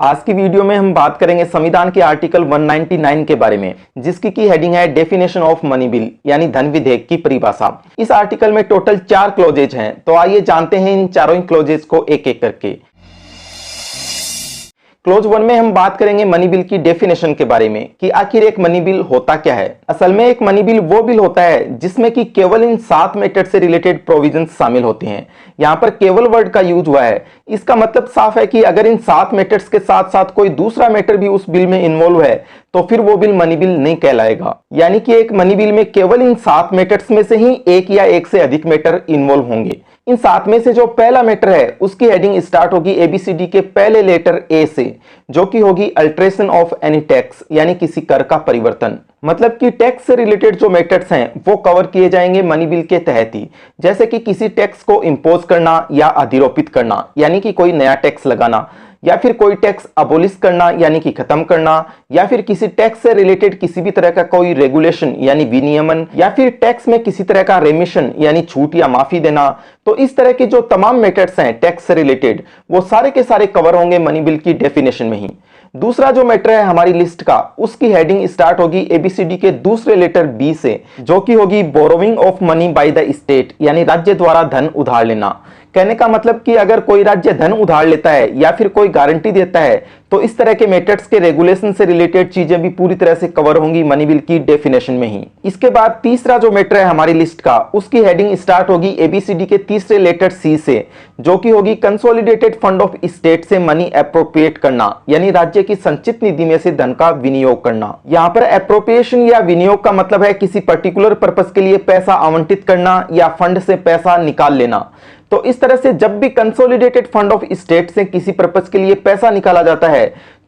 आज की वीडियो में हम बात करेंगे संविधान के आर्टिकल 199 के बारे में, जिसकी की हेडिंग है डेफिनेशन ऑफ मनी बिल यानी धन विधेयक की परिभाषा। इस आर्टिकल में टोटल 4 क्लोजेज हैं, तो आइए जानते हैं इन चारों क्लोजेज को एक एक करके। क्लोज 1 में हम बात करेंगे मनी बिल की डेफिनेशन के बारे में कि आखिर एक मनी बिल होता क्या है। असल में एक मनी बिल वो बिल होता है जिसमें कि केवल इन 7 मैटर से रिलेटेड प्रोविजंस शामिल होते हैं। यहाँ पर केवल वर्ड का यूज हुआ है, इसका मतलब साफ है कि अगर इन 7 मैटर्स के साथ साथ कोई दूसरा मैटर भी उस बिल में इन्वॉल्व है तो फिर वो बिल मनी बिल नहीं कहलाएगा। यानी कि एक मनी बिल में केवल इन 7 मैटर्स में से ही एक या एक से अधिक मैटर इन्वॉल्व होंगे। इन 7 में से जो पहला मैटर है उसकी हेडिंग स्टार्ट होगी एबीसीडी के पहले लेटर ए से, जो कि होगी अल्टरेशन ऑफ एनी टैक्स यानी किसी कर का परिवर्तन। मतलब कि टैक्स से रिलेटेड जो मैटर्स हैं वो कवर किए जाएंगे मनी बिल के तहत ही, जैसे कि किसी टैक्स को इंपोज करना या अधिरोपित करना यानी कि कोई नया टैक्स लगाना, या फिर कोई टैक्स अबोलिश करना यानी कि खत्म करना, या फिर किसी टैक्स से रिलेटेड किसी भी तरह का कोई रेगुलेशन यानी विनियमन, या फिर टैक्स में किसी तरह का रेमिशन यानी छूट या माफी देना। तो इस तरह के जो तमाम मैटर्स हैं टैक्स से रिलेटेड वो सारे के सारे कवर होंगे मनी बिल की डेफिनेशन में ही। दूसरा जो मैटर है हमारी लिस्ट का, उसकी हेडिंग स्टार्ट होगी एबीसीडी के दूसरे लेटर बी से, जो कि होगी borrowing of money by the state यानी राज्य द्वारा धन उधार लेना। कहने का मतलब कि अगर कोई राज्य धन उधार लेता है या फिर कोई गारंटी देता है तो इस तरह के मैटर्स के रेगुलेशन से रिलेटेड चीजें भी पूरी तरह से कवर होंगी मनी बिल की डेफिनेशन में ही। इसके बाद तीसरा जो मैटर है हमारी लिस्ट का, उसकी हेडिंग स्टार्ट होगी एबीसीडी के तीसरे लेटर सी से, जो कि होगी कंसोलिडेटेड फंड ऑफ स्टेट से मनी अप्रोप्रिएट करना यानी राज्य की संचित निधि में से धन का विनियोग करना। यहाँ पर अप्रोप्रिएशन या विनियोग का मतलब है किसी पर्टिकुलर पर्पस के लिए पैसा आवंटित करना या फंड से पैसा निकाल लेना। तो इस तरह से जब भी कंसोलिडेटेड फंड ऑफ स्टेट से किसी पर्पस के लिए पैसा निकाला जाता है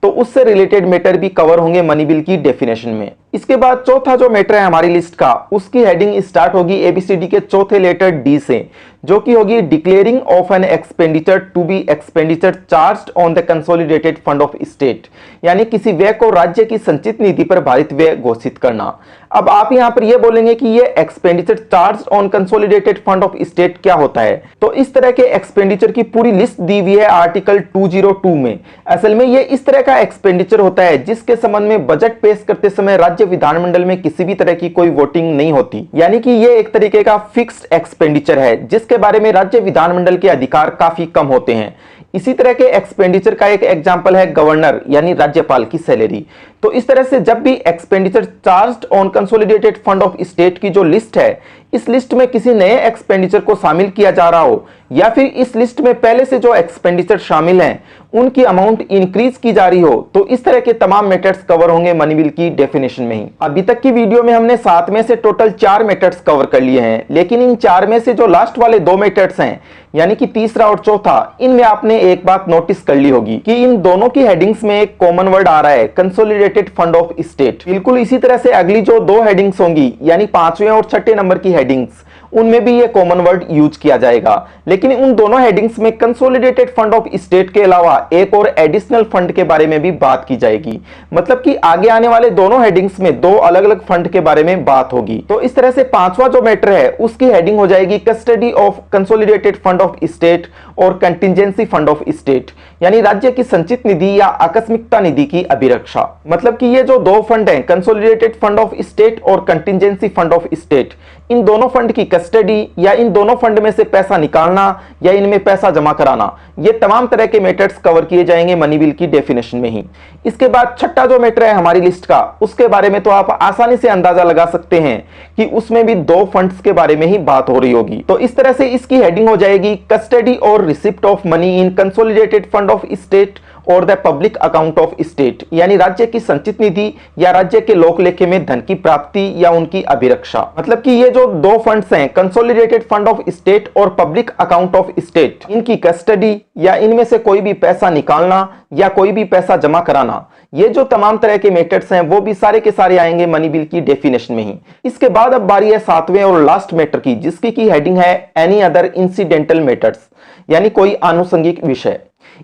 तो उससे रिलेटेड मैटर भी कवर होंगे मनी बिल की डेफिनेशन में। इसके बाद चौथा जो मैटर है हमारी लिस्ट का, उसकी हेडिंग स्टार्ट होगी एबीसीडी के चौथे लेटर डी से, जो कि होगी declaring of an expenditure to be expenditure charged on the consolidated fund of state यानी किसी व्यय को राज्य की संचित निधि पर भारित व्यय घोषित करना। अब आप यहां पर यह बोलेंगे कि ये expenditure charged on consolidated fund of state क्या होता है। तो इस तरह के एक्सपेंडिचर की पूरी लिस्ट दी हुई है आर्टिकल 202 में। असल में ये इस तरह का एक्सपेंडिचर होता है जिसके संबंध में बजट पेश करते समय राज्य विधानमंडल में किसी भी तरह की कोई वोटिंग नहीं होती, यानी कि ये एक तरीके का फिक्स्ड एक्सपेंडिचर है जिसके बारे में राज्य विधानमंडल के अधिकार काफी कम होते हैं। इसी तरह के एक्सपेंडिचर का एक एग्जांपल है गवर्नर यानी राज्यपाल की सैलरी। तो इस तरह से जब भी expenditure charged on consolidated fund of state की जो लिस्ट है, इस लिस्ट में किसी नए एक्सपेंडिचर को शामिल किया जा रहा हो या फिर इस लिस्ट में पहले से जो एक्सपेंडिचर शामिल हैं उनकी अमाउंट इंक्रीज की जा रही हो, तो इस तरह के तमाम मैटर्स कवर होंगे मनी बिल की डेफिनेशन में ही। अभी तक की वीडियो में हमने 7 में से टोटल 4 मैटर्स कवर कर लिए हैं, लेकिन इन 4 में से जो लास्ट वाले 2 मैटर्स हैं यानी कि तीसरा और चौथा, इनमें आपने एक बात नोटिस कर ली होगी कि इन दोनों की हेडिंग्स में एक कॉमन वर्ड आ रहा है, कंसोलिडेटेड फंड ऑफ स्टेट। बिल्कुल इसी तरह से अगली जो 2 हेडिंग्स होंगी यानी 5वें और 6ठे नंबर की हेडिंग्स, उनमें भी ये कॉमन वर्ड यूज किया जाएगा। लेकिन उन दोनों हेडिंग्स में कंसोलिडेटेड फंड ऑफ स्टेट के अलावा एक और एडिशनल फंड के बारे में भी बात की जाएगी। मतलब कि आगे आने वाले दोनों हेडिंग्स में 2 अलग अलग फंड के बारे में बात होगी। तो इस तरह से 5वां जो मैटर है उसकी हेडिंग हो जाएगी custody of consolidated fund of state और कंटिजेंसी फंड ऑफ स्टेट यानी राज्य की संचित निधि या आकस्मिकता निधि की अभिरक्षा। मतलब कि ये जो 2 फंड हैं, कंसोलिडेटेड फंड ऑफ स्टेट और कंटिजेंसी फंड ऑफ स्टेट, इन दोनों फंड की कस्टडी या इन दोनों फंड में से पैसा निकालना या इनमें पैसा जमा कराना, ये तमाम तरह के मैटर्स कवर किए जाएंगे मनी बिल की डेफिनेशन में ही। इसके बाद 6ठा जो मैटर है हमारी लिस्ट का, उसके बारे में तो आप आसानी से अंदाजा लगा सकते हैं कि उसमें भी 2 फंड्स के बारे में ही बात हो रही होगी। तो इस तरह से इसकी हेडिंग हो जाएगी कस्टडी और receipt of money in consolidated fund of state और the public account of state यानी राज्य की संचित निधि या राज्य के लोक लेखे में धन की प्राप्ति या उनकी अभिरक्षा। मतलब कि ये जो 2 फंड्स हैं, कंसोलिडेटेड फंड ऑफ स्टेट और पब्लिक अकाउंट ऑफ स्टेट, इनकी कस्टडी या इनमें से कोई भी पैसा निकालना या कोई भी पैसा जमा कराना, ये जो तमाम तरह के मैटर्स हैं वो भी सारे के सारे आएंगे मनी बिल की डेफिनेशन में ही। इसके बाद अब बारी है 7वें और लास्ट मैटर की, जिसकी की हेडिंग है एनी अदर इंसिडेंटल मैटर्स यानी कोई आनुषंगिक विषय।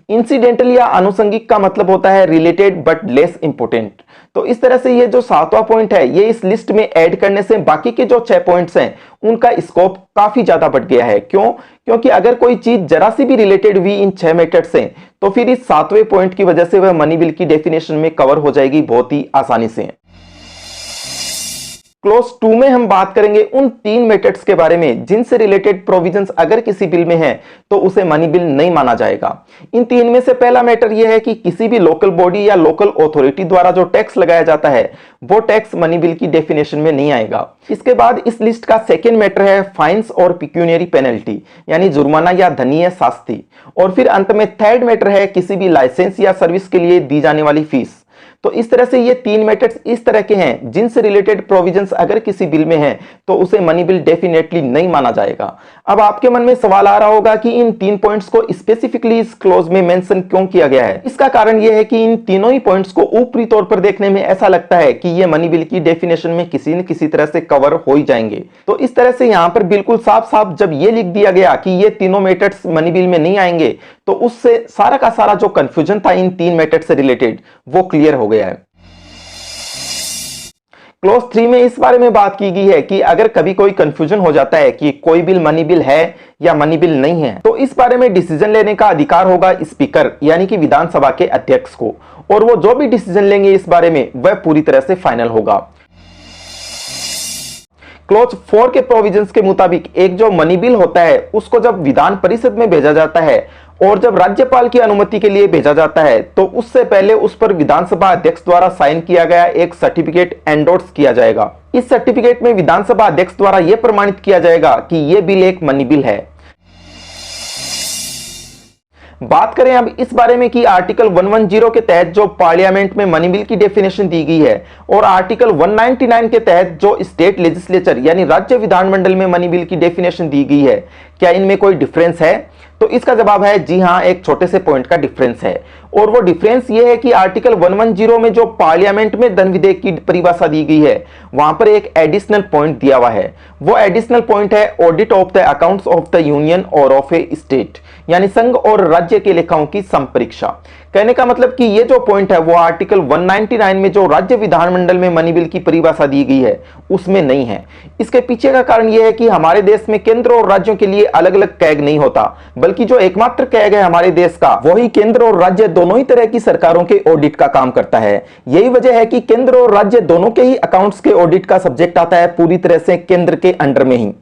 इंसिडेंटल या आनुषंगिक का मतलब होता है रिलेटेड बट लेस इंपोर्टेंट। तो इस तरह से ये जो 7वां पॉइंट है ये इस लिस्ट में ऐड करने से बाकी के जो 6 पॉइंट्स हैं उनका स्कोप काफी ज्यादा बढ़ गया है। क्यों? क्योंकि अगर कोई चीज जरा सी भी रिलेटेड हुई इन 6 मेथड से तो फिर इस 7वें पॉइंट की वजह से वह मनी बिल की डेफिनेशन में कवर हो जाएगी बहुत ही आसानी से। क्लॉज 2 में हम बात करेंगे उन 3 मेथड्स के बारे में जिनसे रिलेटेड प्रोविजंस अगर किसी बिल में है तो उसे मनी बिल नहीं माना जाएगा। इन 3 में से पहला मैटर यह है कि किसी भी लोकल बॉडी या लोकल अथॉरिटी द्वारा जो टैक्स लगाया जाता है वो टैक्स मनी बिल की डेफिनेशन में नहीं आएगा। इसके बाद इस लिस्ट का सेकेंड मैटर है फाइन्स और पिक्यूनियरी पेनल्टी यानी जुर्माना या धनीय शास्ति। और फिर अंत में थर्ड मैटर है किसी भी लाइसेंस या सर्विस के लिए दी जाने वाली फीस। तो इस तरह से ये 3 मेथड्स इस तरह के हैं जिनसे रिलेटेड प्रोविजंस अगर किसी बिल में है तो उसे मनी बिल डेफिनेटली नहीं माना जाएगा। अब आपके मन में सवाल आ रहा होगा कि इन 3 पॉइंट्स को स्पेसिफिकली इस क्लॉज में मेंशन क्यों किया गया है। इसका कारण यह है कि इन तीनों ही पॉइंट्स को ऊपरी तौर पर देखने में ऐसा लगता है कि ये मनी बिल की डेफिनेशन में किसी न किसी तरह से कवर हो ही जाएंगे। तो इस तरह से यहां पर बिल्कुल साफ साफ जब ये लिख दिया गया कि ये तीनों मेथड्स मनी बिल में नहीं आएंगे तो उससे सारा का सारा जो कंफ्यूजन था इन 3 मेथड से रिलेटेड वो क्लियर हो गया है। क्लॉज 3 में इस बारे में बात की गई है कि अगर कभी कोई कंफ्यूजन हो जाता है कि कोई बिल मनी बिल है या मनी बिल नहीं है तो इस बारे में डिसीजन लेने का अधिकार होगा स्पीकर यानी कि विधानसभा के अध्यक्ष को, और वो जो भी डिसीजन लेंगे इस बारे में वह पूरी तरह से फाइनल होगा। क्लॉज 4 के प्रोविजंस के मुताबिक एक जो मनी बिल होता है उसको जब विधान परिषद में भेजा जाता है और जब राज्यपाल की अनुमति के लिए भेजा जाता है तो उससे पहले उस पर विधानसभा अध्यक्ष द्वारा साइन किया गया एक सर्टिफिकेट एंडोर्स किया जाएगा। इस सर्टिफिकेट में विधानसभा अध्यक्ष द्वारा यह प्रमाणित किया जाएगा कि यह बिल एक मनी बिल है। बात करें अब इस बारे में कि आर्टिकल 110 के तहत जो पार्लियामेंट में मनी बिल की डेफिनेशन दी गई है और आर्टिकल 199 के तहत जो स्टेट लेजिस्लेचर यानी राज्य विधानमंडल में मनी बिल की डेफिनेशन दी गई है, क्या इनमें कोई डिफरेंस है? तो इसका जवाब है जी हां, एक छोटे से पॉइंट का डिफरेंस है। और वो डिफरेंस ये है कि आर्टिकल 110 में जो पार्लियामेंट में धन विधेयक की परिभाषा दी गई है वहां पर एक एडिशनल पॉइंट दिया हुआ है। वो एडिशनल पॉइंट है audit of the accounts of the union और ऑफ ए स्टेट यानी संघ और राज्य के लेखाओं की संपरीक्षा। कहने का मतलब कि ये जो पॉइंट है वो आर्टिकल 199 में जो राज्य विधानमंडल में मनी बिल की परिभाषा दी गई है उसमें नहीं है। इसके पीछे का कारण यह है कि हमारे देश में केंद्र और राज्यों के लिए अलग अलग कैग नहीं होता, बल्कि जो एकमात्र कैग है हमारे देश का वही केंद्र और राज्य दोनों ही तरह की सरकारों के ऑडिट का काम करता है। यही वजह है कि केंद्र और राज्य दोनों के ही अकाउंट्स के ऑडिट का सब्जेक्ट आता है पूरी तरह से केंद्र के अंडर में ही।